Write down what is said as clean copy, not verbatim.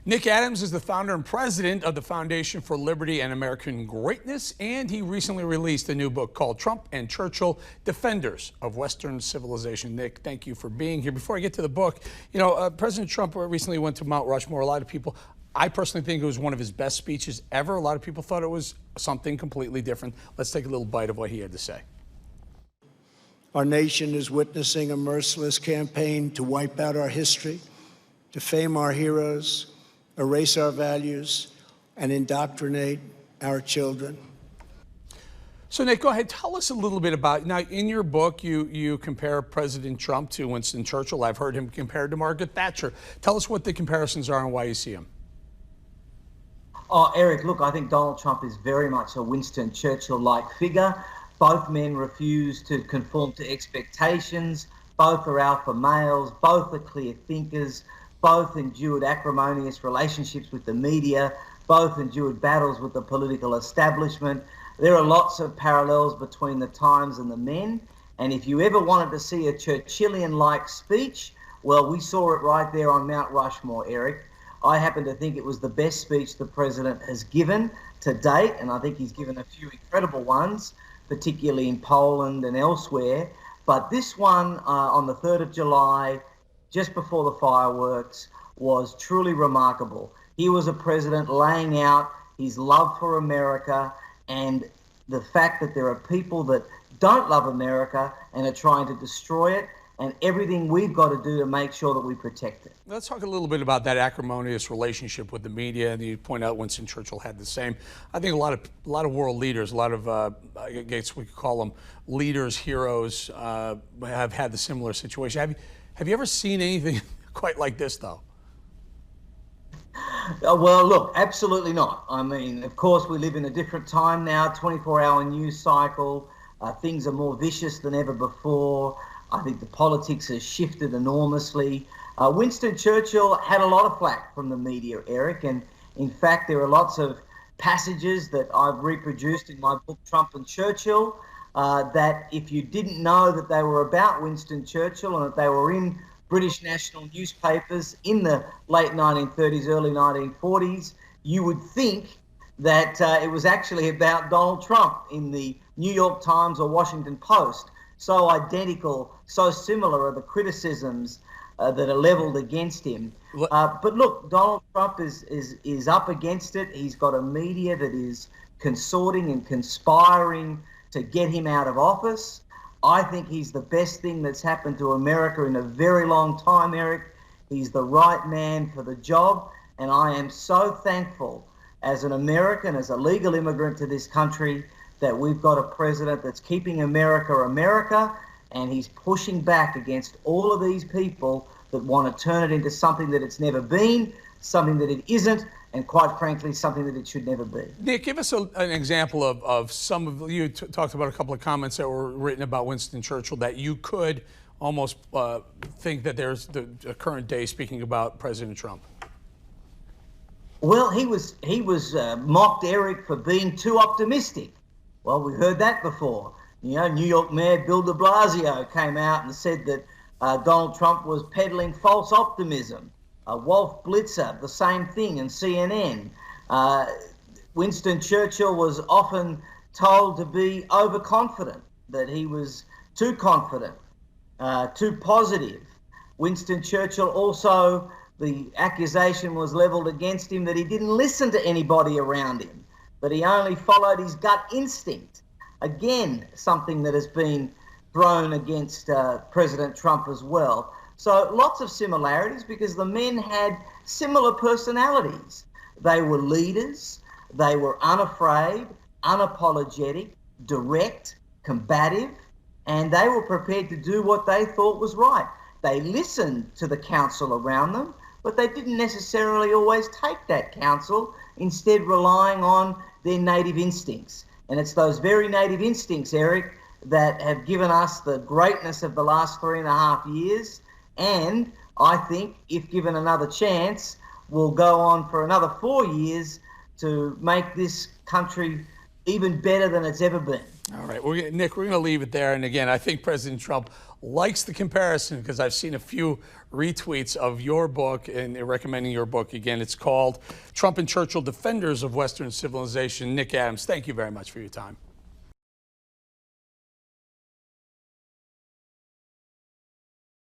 Nick Adams is the founder and president of the Foundation for Liberty and American Greatness, and he recently released a new book called Trump and Churchill, Defenders of Western Civilization. Nick, thank you for being here. Before I get to the book, President Trump recently went to Mount Rushmore. A lot of people, I personally think it was one of his best speeches ever. A lot of people thought it was something completely different. Let's take a little bite of what he had to say. Our nation is witnessing a merciless campaign to wipe out our history, defame our heroes, erase our values, and indoctrinate our children. So, Nick, go ahead. Tell us a little bit about, now, in your book, you compare President Trump to Winston Churchill. I've heard him compared to Margaret Thatcher. Tell us what the comparisons are and why you see them. Oh, Eric, look, I think Donald Trump is very much a Winston Churchill-like figure. Both men refuse to conform to expectations. Both are alpha males. Both are clear thinkers. Both endured acrimonious relationships with the media. Both endured battles with the political establishment. There are lots of parallels between the times and the men. And if you ever wanted to see a Churchillian-like speech, well, we saw it right there on Mount Rushmore, Eric. I happen to think it was the best speech the president has given to date, and I think he's given a few incredible ones, particularly in Poland and elsewhere. But this one on the 3rd of July, just before the fireworks, was truly remarkable. He was a president laying out his love for America and the fact that there are people that don't love America and are trying to destroy it, and everything we've got to do to make sure that we protect it. Let's talk a little bit about that acrimonious relationship with the media. And you point out Winston Churchill had the same. I think a lot of world leaders, a lot of, I guess we could call them leaders, heroes, have had the similar situation. Have you ever seen anything quite like this, though? Well, look, absolutely not. I mean, of course, we live in a different time now, 24-hour news cycle. Things are more vicious than ever before. I think the politics has shifted enormously. Winston Churchill had a lot of flack from the media, Eric, and in fact, there are lots of passages that I've reproduced in my book, Trump and Churchill, that if you didn't know that they were about Winston Churchill and that they were in British national newspapers in the late 1930s, early 1940s, you would think that it was actually about Donald Trump in the New York Times or Washington Post. So identical, so similar are the criticisms that are leveled against him. But look, Donald Trump is up against it. He's got a media that is consorting and conspiring to get him out of office. I think he's the best thing that's happened to America in a very long time, Eric. He's the right man for the job, and I am so thankful as an American, as a legal immigrant to this country, that we've got a president that's keeping America America, and he's pushing back against all of these people that want to turn it into something that it's never been, something that it isn't, and quite frankly, something that it should never be. Nick, give us an example of some of, you talked about a couple of comments that were written about Winston Churchill that you could almost think that there's the current day speaking about President Trump. Well, he was mocked, Eric, for being too optimistic. Well, we heard that before. You know, New York Mayor Bill de Blasio came out and said that Donald Trump was peddling false optimism. Wolf Blitzer, the same thing, in CNN. Winston Churchill was often told to be overconfident, that he was too confident, too positive. Winston Churchill also, the accusation was leveled against him that he didn't listen to anybody around him, but he only followed his gut instinct. Again, something that has been thrown against President Trump as well. So lots of similarities because the men had similar personalities. They were leaders, they were unafraid, unapologetic, direct, combative, and they were prepared to do what they thought was right. They listened to the counsel around them, but they didn't necessarily always take that counsel, instead relying on their native instincts. And it's those very native instincts, Eric, that have given us the greatness of the last 3.5 years. And I think, if given another chance, will go on for another 4 years to make this country even better than it's ever been. All right, Nick, we're going to leave it there. And again, I think President Trump likes the comparison because I've seen a few retweets of your book and recommending your book. Again, it's called Trump and Churchill, Defenders of Western Civilization. Nick Adams, thank you very much for your time.